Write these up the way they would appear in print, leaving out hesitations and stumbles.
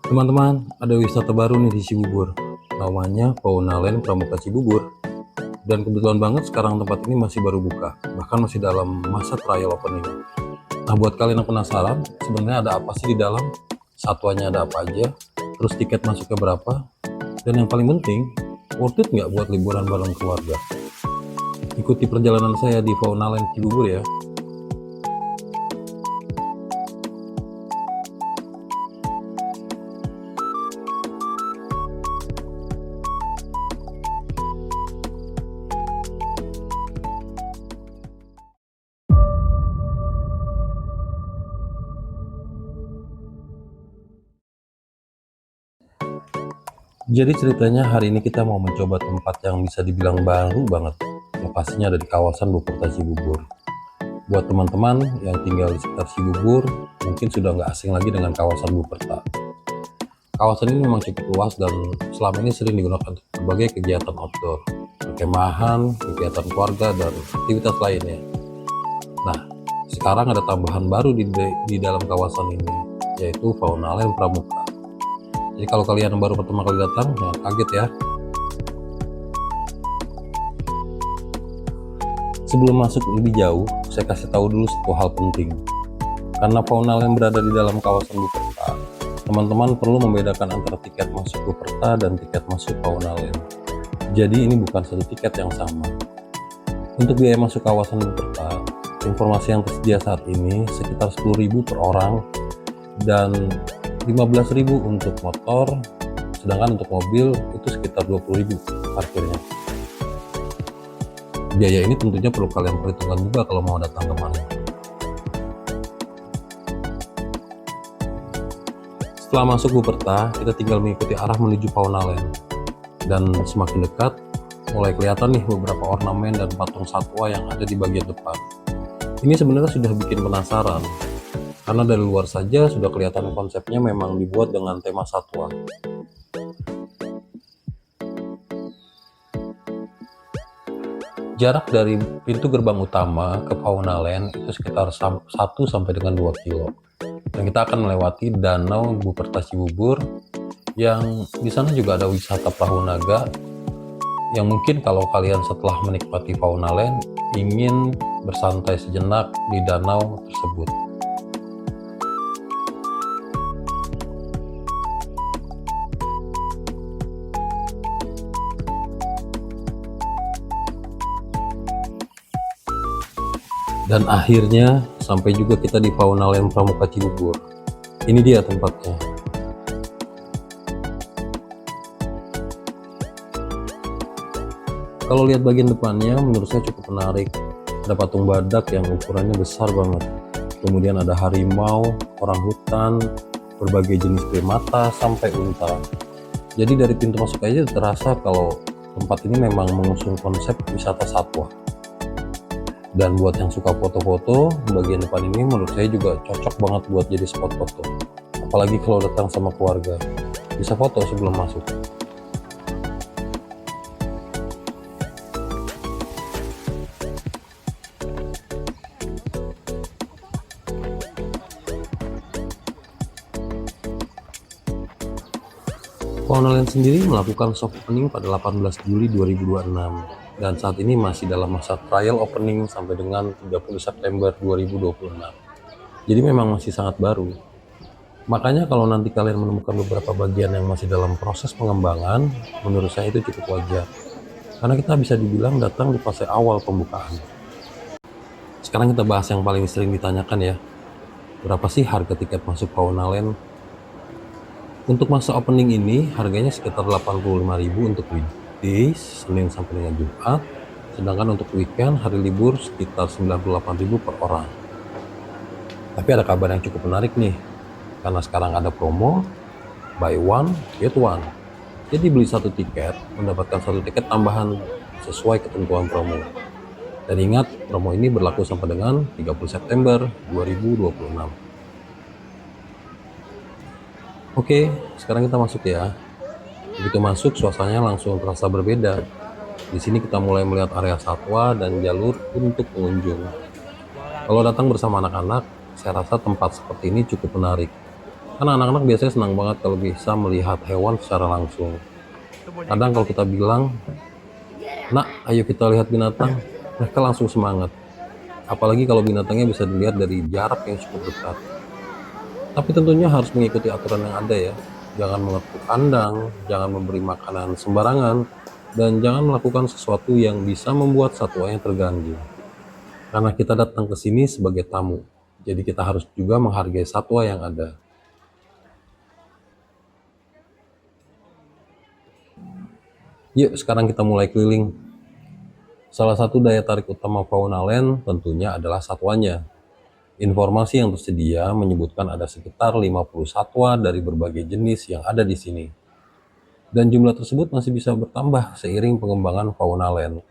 Teman-teman, ada wisata baru nih di Cibubur. Namanya Paunaland Pramuka Cibubur. Dan kebetulan banget sekarang tempat ini masih baru buka, bahkan masih dalam masa trial opening. Nah, buat kalian yang penasaran, sebenarnya ada apa sih di dalam? Satuannya ada apa aja? Terus tiket masuknya berapa? Dan yang paling penting, worth it nggak buat liburan bareng keluarga? Ikuti perjalanan saya di Paunaland Cibubur ya. Jadi ceritanya hari ini kita mau mencoba tempat yang bisa dibilang baru banget. Lokasinya ada di kawasan Buperta Cibubur. Buat teman-teman yang tinggal di sekitar Cibubur, mungkin sudah nggak asing lagi dengan kawasan Buperta. Kawasan ini memang cukup luas dan selama ini sering digunakan untuk berbagai kegiatan outdoor, perkemahan, kegiatan keluarga, dan aktivitas lainnya. Nah, sekarang ada tambahan baru di dalam kawasan ini, yaitu Paunaland Pramuka. Jadi kalau kalian baru pertama kali datang, jangan kaget ya. Sebelum masuk lebih jauh, saya kasih tahu dulu satu hal penting. Karena Paunaland berada di dalam kawasan Buperta, teman-teman perlu membedakan antara tiket masuk Buperta dan tiket masuk Paunaland. Jadi ini bukan satu tiket yang sama. Untuk biaya masuk kawasan Buperta, informasi yang tersedia saat ini sekitar 10.000 per orang dan 15.000 untuk motor, sedangkan untuk mobil itu sekitar 20.000 parkirnya. Biaya ini tentunya perlu kalian perhitungkan juga kalau mau datang kemari. Setelah masuk Buperta, kita tinggal mengikuti arah menuju Paunaland. Dan semakin dekat, mulai kelihatan nih beberapa ornamen dan patung satwa yang ada di bagian depan. Ini sebenarnya sudah bikin penasaran, karena dari luar saja sudah kelihatan konsepnya memang dibuat dengan tema satwa. Jarak dari pintu gerbang utama ke Paunaland itu sekitar 1 sampai dengan 2 kilo. Dan kita akan melewati Danau Buperta Cibubur yang di sana juga ada wisata perahu naga yang mungkin kalau kalian setelah menikmati Paunaland ingin bersantai sejenak di danau tersebut. Dan akhirnya sampai juga kita di Paunaland Pramuka Cibubur. Ini dia tempatnya. Kalau lihat bagian depannya menurut saya cukup menarik. Ada patung badak yang ukurannya besar banget. Kemudian ada harimau, orang hutan, berbagai jenis primata sampai unta. Jadi dari pintu masuk aja terasa kalau tempat ini memang mengusung konsep wisata satwa. Dan buat yang suka foto-foto, bagian depan ini menurut saya juga cocok banget buat jadi spot foto. Apalagi kalau datang sama keluarga, bisa foto sebelum masuk. Paunaland sendiri melakukan soft opening pada 18 Juli 2026 dan saat ini masih dalam masa trial opening sampai dengan 30 September 2026. Jadi memang masih sangat baru. Makanya kalau nanti kalian menemukan beberapa bagian yang masih dalam proses pengembangan, menurut saya itu cukup wajar. Karena kita bisa dibilang datang di fase awal pembukaan. Sekarang kita bahas yang paling sering ditanyakan ya. Berapa sih harga tiket masuk Paunaland? Untuk masa opening ini harganya sekitar 85.000 untuk weekdays, Senin sampai dengan Jumat. Sedangkan untuk weekend hari libur sekitar 98.000 per orang. Tapi ada kabar yang cukup menarik nih. Karena sekarang ada promo buy one get one. Jadi beli satu tiket mendapatkan satu tiket tambahan sesuai ketentuan promo. Dan ingat, promo ini berlaku sampai dengan 30 September 2026. Oke, sekarang kita masuk ya. Begitu masuk, suasananya langsung terasa berbeda. Di sini kita mulai melihat area satwa dan jalur untuk pengunjung. Kalau datang bersama anak-anak, saya rasa tempat seperti ini cukup menarik. Karena anak-anak biasanya senang banget kalau bisa melihat hewan secara langsung. Kadang kalau kita bilang, "Nak, ayo kita lihat binatang," mereka langsung semangat. Apalagi kalau binatangnya bisa dilihat dari jarak yang cukup dekat. Tapi tentunya harus mengikuti aturan yang ada ya. Jangan mengetuk kandang, jangan memberi makanan sembarangan, dan jangan melakukan sesuatu yang bisa membuat satwanya terganggu. Karena kita datang ke sini sebagai tamu, jadi kita harus juga menghargai satwa yang ada. Yuk sekarang kita mulai keliling. Salah satu daya tarik utama Fauna Land tentunya adalah satwanya. Informasi yang tersedia menyebutkan ada sekitar 50 satwa dari berbagai jenis yang ada di sini. Dan jumlah tersebut masih bisa bertambah seiring pengembangan Fauna Land.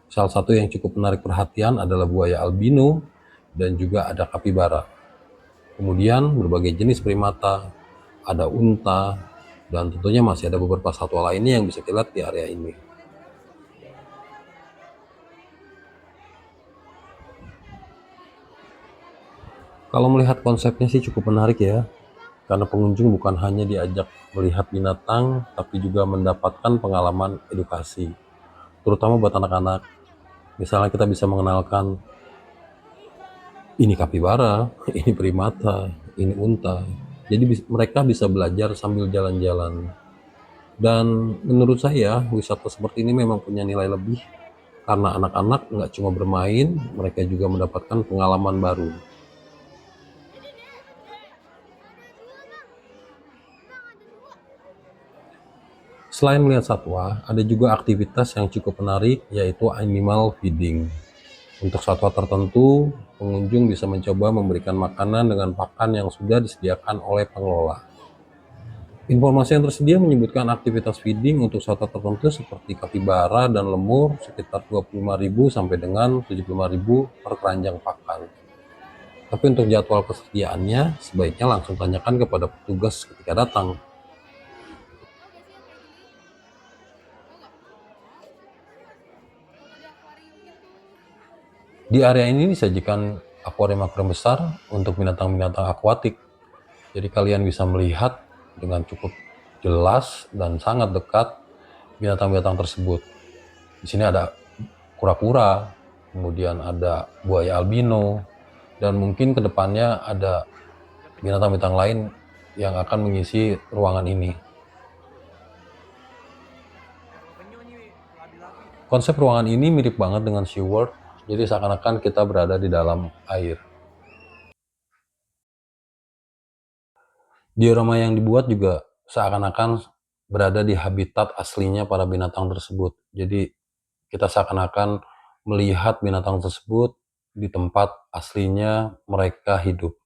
Salah satu yang cukup menarik perhatian adalah buaya albino dan juga ada kapibara. Kemudian berbagai jenis primata, ada unta, dan tentunya masih ada beberapa satwa lainnya yang bisa kita lihat di area ini. Kalau melihat konsepnya sih cukup menarik ya, karena pengunjung bukan hanya diajak melihat binatang, tapi juga mendapatkan pengalaman edukasi, terutama buat anak-anak. Misalnya kita bisa mengenalkan, ini kapibara, ini primata, ini unta. Jadi mereka bisa belajar sambil jalan-jalan. Dan menurut saya wisata seperti ini memang punya nilai lebih karena anak-anak nggak cuma bermain, mereka juga mendapatkan pengalaman baru. Selain melihat satwa, ada juga aktivitas yang cukup menarik yaitu animal feeding. Untuk satwa tertentu, pengunjung bisa mencoba memberikan makanan dengan pakan yang sudah disediakan oleh pengelola. Informasi yang tersedia menyebutkan aktivitas feeding untuk satwa tertentu seperti kapibara dan lemur sekitar 25.000 sampai dengan 75.000 per keranjang pakan. Tapi untuk jadwal persediaannya, sebaiknya langsung tanyakan kepada petugas ketika datang. Di area ini disajikan akuarium-akuarium besar untuk binatang-binatang akuatik. Jadi kalian bisa melihat dengan cukup jelas dan sangat dekat binatang-binatang tersebut. Di sini ada kura-kura, kemudian ada buaya albino, dan mungkin kedepannya ada binatang-binatang lain yang akan mengisi ruangan ini. Konsep ruangan ini mirip banget dengan SeaWorld, jadi seakan-akan kita berada di dalam air. Diorama yang dibuat juga seakan-akan berada di habitat aslinya para binatang tersebut. Jadi kita seakan-akan melihat binatang tersebut di tempat aslinya mereka hidup.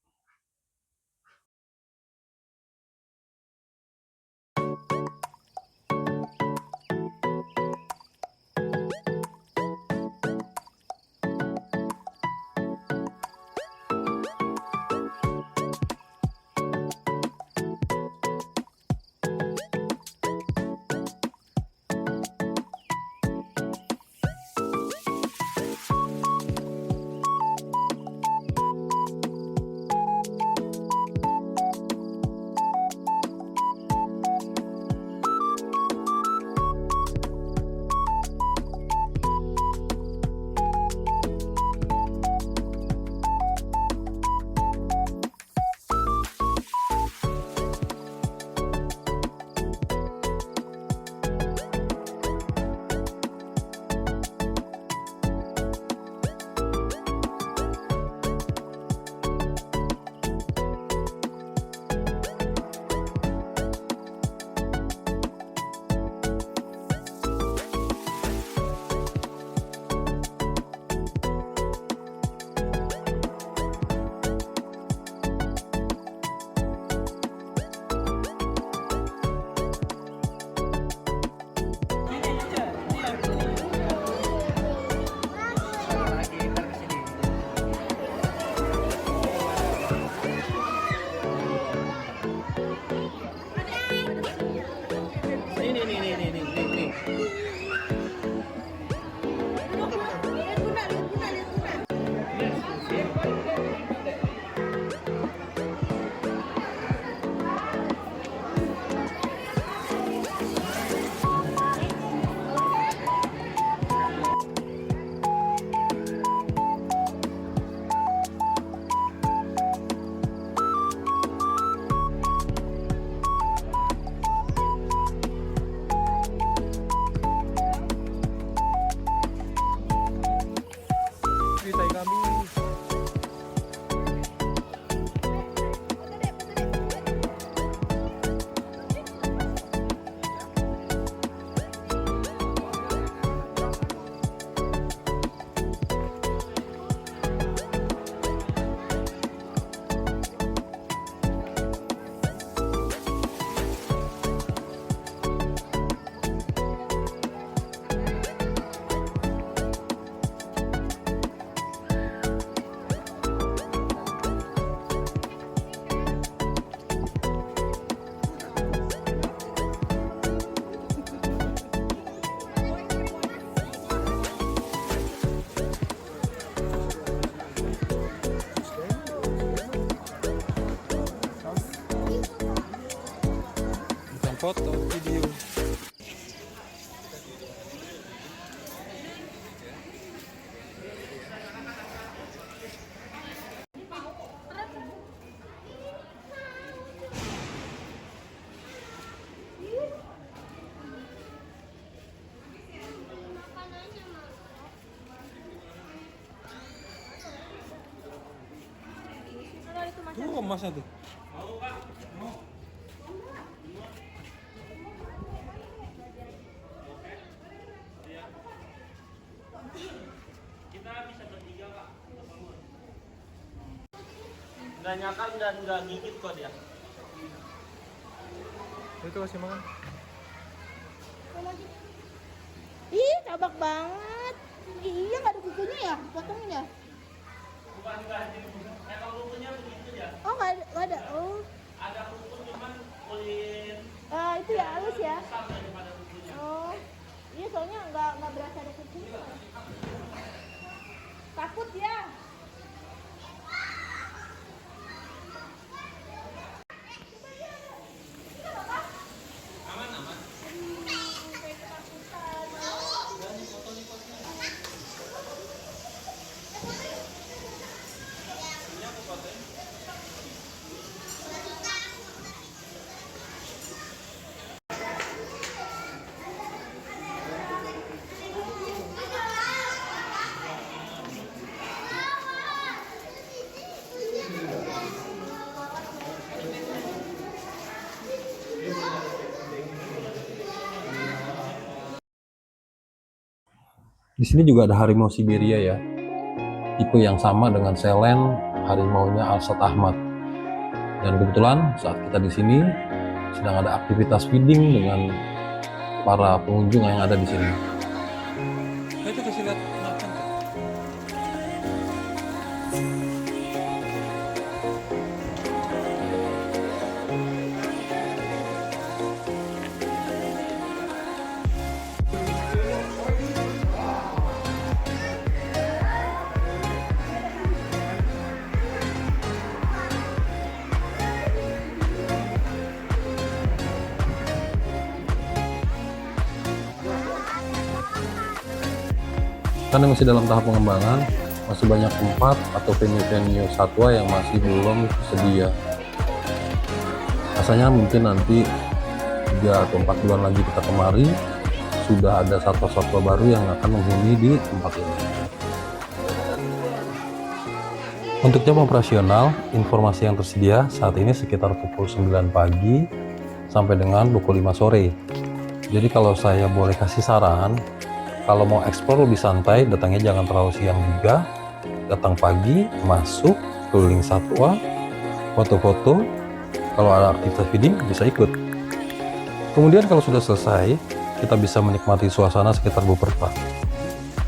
foto, video. Tuh emasnya tuh. Nggak nyakal dan nggak gigit kok dia. Itu kasih makan. Ih, cabak banget. Iya, nggak ada kukunya ya? Potongin ya? Bukan nggak ada. Emang kukunya begitu ya? Oh, nggak ada. Oh, Ada kuku cuman kulit itu ya halus ya? besar daripada kukunya. Oh, iya soalnya nggak berasa ada kukunya. Takut ya? Di sini juga ada harimau Siberia ya, tipe yang sama dengan Selen, harimaunya Alsat Ahmad. Dan kebetulan saat kita di sini sedang ada aktivitas feeding dengan para pengunjung yang ada di sini. Itu kasih lihat makan tuh. Karena masih dalam tahap pengembangan, masih banyak tempat atau venue-venue satwa yang masih belum tersedia. Rasanya mungkin nanti 3 atau 4 bulan lagi kita kemari, sudah ada satwa-satwa baru yang akan menghuni di tempat ini. Untuk jam operasional, informasi yang tersedia saat ini sekitar pukul 9 pagi sampai dengan pukul 5 sore. Jadi kalau saya boleh kasih saran, kalau mau eksplor lebih santai, datangnya jangan terlalu siang juga. Datang pagi, masuk, keliling satwa, foto-foto. Kalau ada aktivitas feeding, bisa ikut. Kemudian kalau sudah selesai, kita bisa menikmati suasana sekitar Buperta.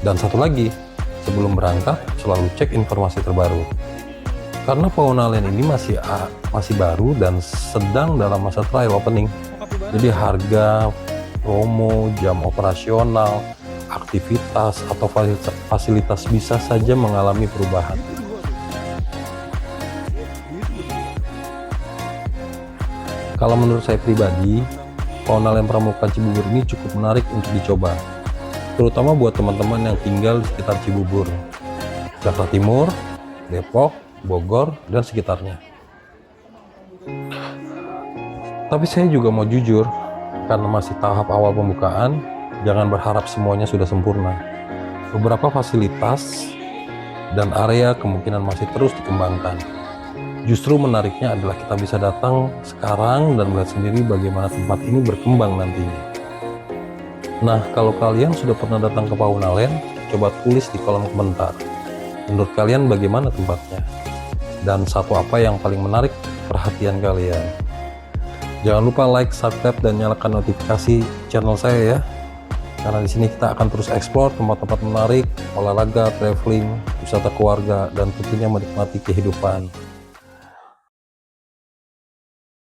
Dan satu lagi, sebelum berangkat, selalu cek informasi terbaru. Karena Fauna Land ini masih baru dan sedang dalam masa trial opening. Jadi harga, promo, jam operasional, aktivitas atau fasilitas bisa saja mengalami perubahan. Kalau menurut saya pribadi, Fauna Land Pramuka Cibubur ini cukup menarik untuk dicoba, terutama buat teman-teman yang tinggal di sekitar Cibubur, Jakarta Timur, Depok, Bogor, dan sekitarnya. Tapi saya juga mau jujur, karena masih tahap awal pembukaan, jangan berharap semuanya sudah sempurna. Beberapa fasilitas dan area kemungkinan masih terus dikembangkan. Justru menariknya adalah kita bisa datang sekarang dan melihat sendiri bagaimana tempat ini berkembang nantinya. Nah, kalau kalian sudah pernah datang ke Fauna Land, coba tulis di kolom komentar. Menurut kalian bagaimana tempatnya? Dan satwa apa yang paling menarik perhatian kalian? Jangan lupa like, subscribe, dan nyalakan notifikasi channel saya ya. Karena di sini kita akan terus eksplor tempat-tempat menarik, olahraga, traveling, wisata keluarga, dan tentunya menikmati kehidupan.